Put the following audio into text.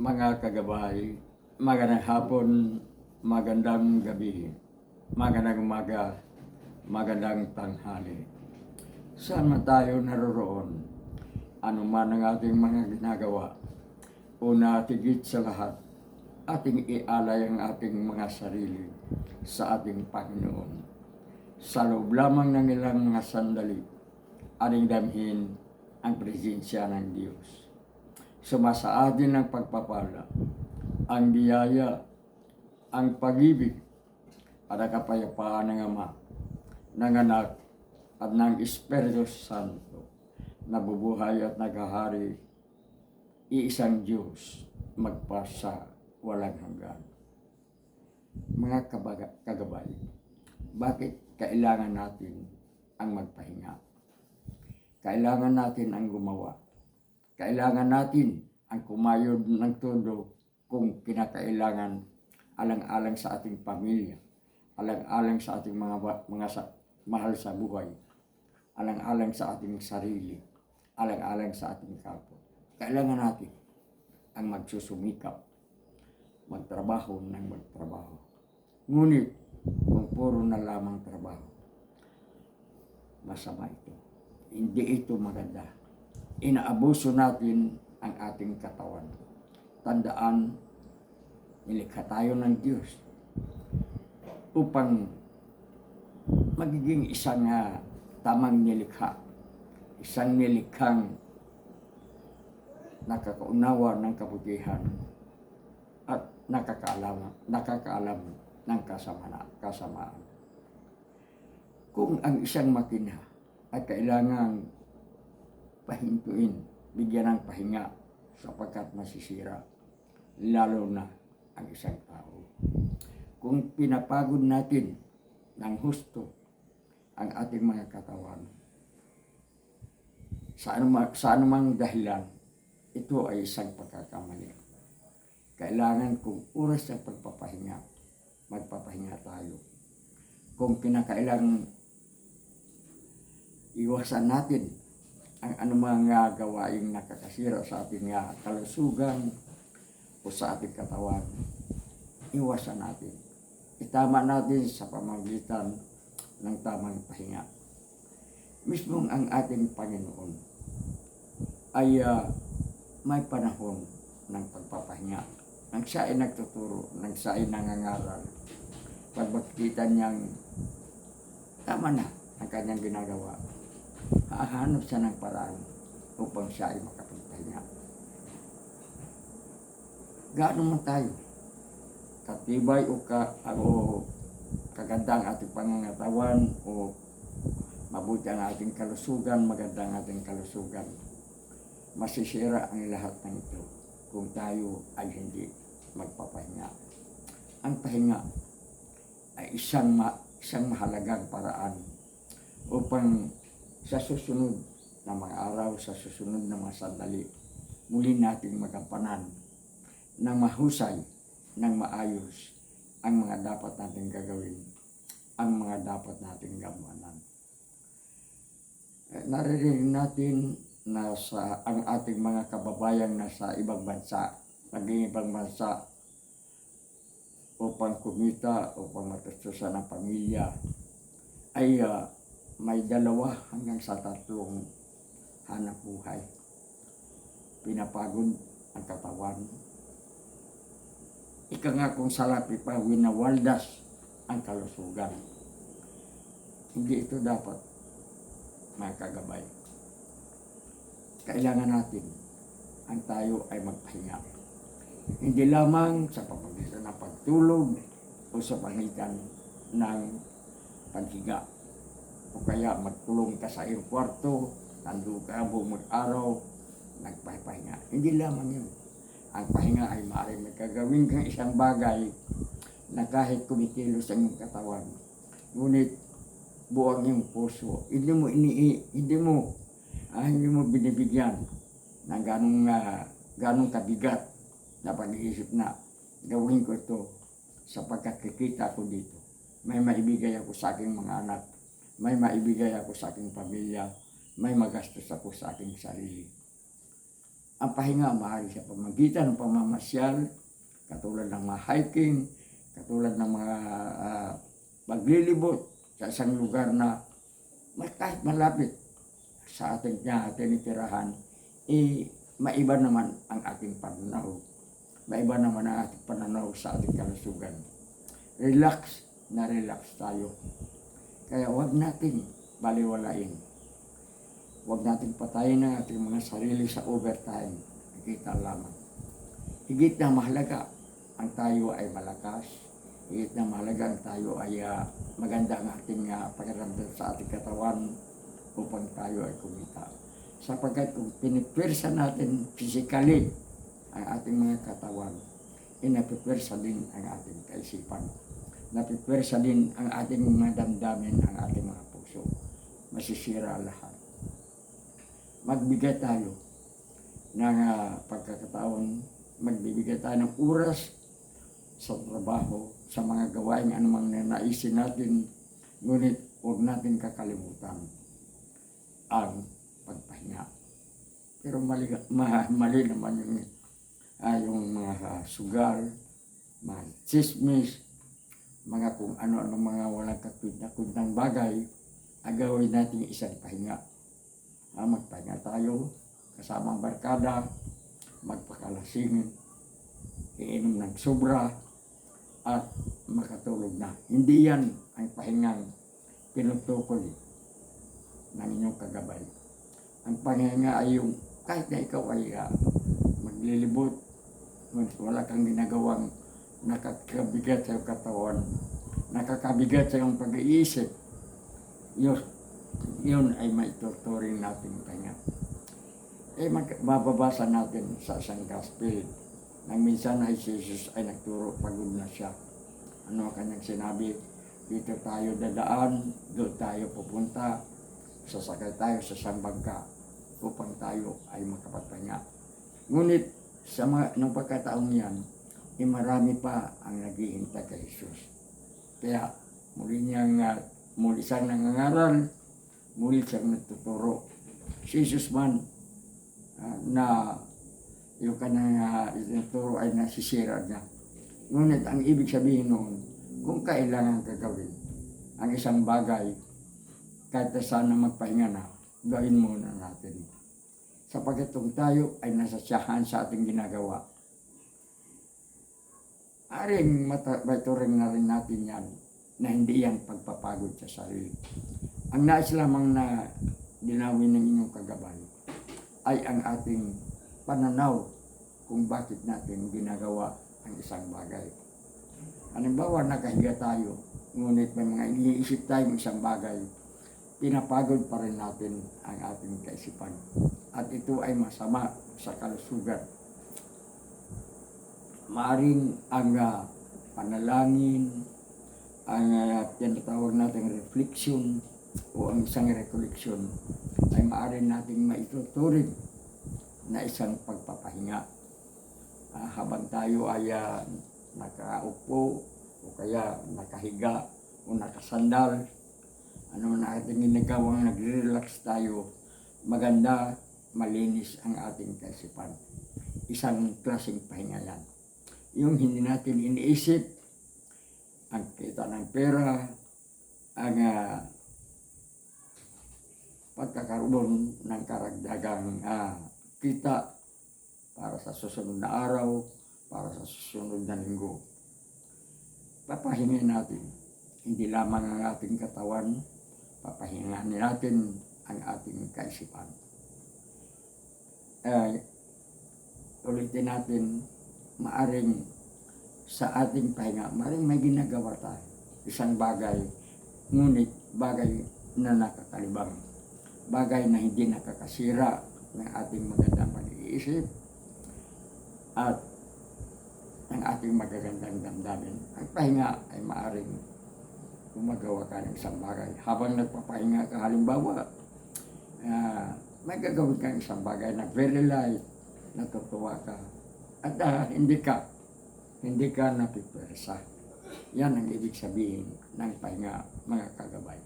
Mga kagabay, magandang hapon, magandang gabi, magandang umaga, magandang tanghali. Saan man tayo naroroon, ano man ang ating mga ginagawa, una at higit sa lahat, ating ialay ang ating mga sarili sa ating Panginoon. Sa loob lamang ng ilang mga sandali, ating damhin ang presensya ng Diyos. Sumasa atin ang pagpapala, ang biyaya, ang pag-ibig, at ang kapayapaan ng Ama, ng Anak, at ng Espiritu Santo, na bubuhay at naghahari, iisang Diyos, magpasa walang hanggan. Mga kagabay, bakit kailangan natin ang magpahinga? Kailangan natin ang gumawa. Kailangan natin ang kumayod ng todo kung kinakailangan, alang-alang sa ating pamilya, alang-alang sa ating mga mahal sa buhay, alang-alang sa ating sarili, alang-alang sa ating kapwa. Kailangan natin ang magsusumikap, magtrabaho ng magtrabaho. Ngunit kung puro na lamang trabaho, masama ito. Hindi ito maganda. Inaabuso natin ang ating katawan. Tandaan, nilikha tayo ng Diyos upang magiging isang tamang nilikha, isang nilikhang nakakaunawa ng kabutihan at nakakaalam ng kasamaan. Kung ang isang makina ay kailangang pahintuin, bigyan ng pahinga sapagkat masisira, lalo na ang isang tao. Kung pinapagod natin ng husto ang ating mga katawan, sa anumang dahilan, ito ay isang pagkakamali. Kailangan kung oras ng pagpapahinga, magpapahinga tayo. Kung kinakailangan iwasan natin ang anumang gawaing nakakasira sa ating kalusugan o sa ating katawan, iwasan natin. Itama natin sa pamamagitan ng tamang pahinga. Mismong ang ating Panginoon ay may panahon ng pagpapahinga. Nang siya ay nagtuturo, nang siya ay nangangaral, pag makikita niyang tama na ang kanyang ginagawa, hahanap siya ng paraan upang siya ay makapagpahinga. Gaano man tayo katibay o kaganda ang ating pangangatawan o mabuti ang ating kalusugan, maganda ang ating kalusugan, masisira ang lahat ng ito kung tayo ay hindi magpapahinga. Ang pahinga ay isang mahalagang paraan upang sa susunod na mga araw, sa susunod na mga sandali, muli nating magampanan ng mahusay, ng maayos, ang mga dapat nating gagawin, ang mga dapat nating gampanan. Naririnig natin na ang ating mga kababayan na sa ibang bansa, naging ibang bansa upang kumita, upang matustusan ng pamilya, ay may 2 hanggang sa 3 hanap buhay. Pinapagod ang katawan. Ika nga kung salapi pa, winawaldas ang kalusugan. Hindi ito dapat, mga kagabay. Kailangan natin ang tayo ay magpahinga. Hindi lamang sa pamamagitan ng pagtulog o sa pamamagitan ng paghiga. O kaya magkulong ka sa iyong kwarto, nandun ka buong araw, nagpapahinga. Hindi lamang yun. Ang pahinga ay maaaring magkagawin kang isang bagay na kahit kumikilos ang iyong katawan, ngunit buong iyong puso, hindi mo binibigyan ng ganong kabigat na pag-iisip na gawin ko ito sapagkat kikita ko dito. May maibigay ako sa aking mga anak, may maibigay ako sa aking pamilya, may magastos ako sa aking sarili. Ang pahinga maaari sa pamagitan ng pamamasyal, katulad ng mga hiking, katulad ng mga paglilibot sa isang lugar na kahit malapit sa ating tinitirahan, maiba naman ang ating pananaw. Maiba naman ang ating pananaw sa ating kalusugan. Relax na relax tayo. Kaya huwag natin baliwalain. Huwag natin patayin ang ating mga sarili sa overtime. Nakita lamang. Higit na mahalaga ang tayo ay malakas. Higit na mahalaga ang tayo ay maganda ang ating pakiramdam sa ating katawan upang tayo ay kumita. Sapagkat kung pinipwersa natin physically ang ating mga katawan, napipwersa din ang ating kaisipan. Napipwersa din ang ating mga damdamin, ang ating mga puso. Masisira lahat. Magbigay tayo ng pagkakataon, magbibigay tayo ng oras sa trabaho, sa mga gawain anumang naisin natin, ngunit huwag natin kakalimutan ang pagpahinga. Pero mali naman yung mga sugal, mga chismis, mga kung ano-ano mga walang kakwit-na bagay, agawin natin isang pahinga. Magpahinga tayo, kasama ang barkada, magpakalasing, iinom ng sobra, at makatulog na. Hindi yan ang pahingang tinutukoy ng inyong kagabay. Ang pahinga ay yung kahit na ikaw ay maglilibot, wala kang ginagawang nakakabigat sa iyong katawan, nakakabigat sa iyong pag-iisip, yun ay maituturing natin pahinga. Mababasa natin sa isang gospel nang minsan ay si Jesus ay nagturo, pagod na siya. Ano ang kanyang sinabi? Dito tayo dadaan, doon tayo pupunta, sasakay tayo sa isang bangka upang tayo ay makapagpahinga. Ngunit nung pagkataong yan, marami pa ang naghihintay kay Jesus. Kaya muli siyang nangangaral, muli siyang nagtuturo. Si Jesus man na yung kanyang ituturo ay nasisira niya. Ngunit ang ibig sabihin noon, kung kailangan gagawin ang isang bagay, kahit sana magpahinga na, gawin muna natin. Sapagkat kung tayo ay nasasyahan sa ating ginagawa, maituring na rin natin yan na hindi yan pagpapagod sa sarili. Ang nais lamang na dinawin ng inyong kagabay ay ang ating pananaw kung bakit natin ginagawa ang isang bagay. Halimbawa, nakahiga tayo, ngunit may mga iniisip tayong isang bagay, pinapagod pa rin natin ang ating kaisipan. At ito ay masama sa kalusugan. Maaring ang panalangin, ang tinatawag nating reflection o ang isang recollection ay maaring nating maituturing na isang pagpapahinga. Habang tayo ay nakaupo o kaya nakahiga o nakasandal, ano na ating ginagawang nagre-relax tayo, maganda, malinis ang ating kaisipan. Isang klaseng pahinga yan. Yung hindi natin iniisip, ang kita ng pera, ang pagkakaroon ng karagdagang kita para sa susunod na araw, para sa susunod na linggo. Papahingin natin, hindi lamang ang ating katawan, papahingin natin ang ating kaisipan. Ulitin natin, maaring sa ating pahinga, maaring may ginagawa tayo. Isang bagay, ngunit bagay na nakakalibang. Bagay na hindi nakakasira ng ating magandang pag-iisip at ang ating magagandang damdamin. Ang pahinga ay maaring gumagawa ka ng isang bagay. Habang nagpapahinga ka, halimbawa, may gagawin ka ng isang bagay na very light, natutuwa ka, at hindi ka napipwersa. Yan ang ibig sabihin ng pahinga, mga kagabay.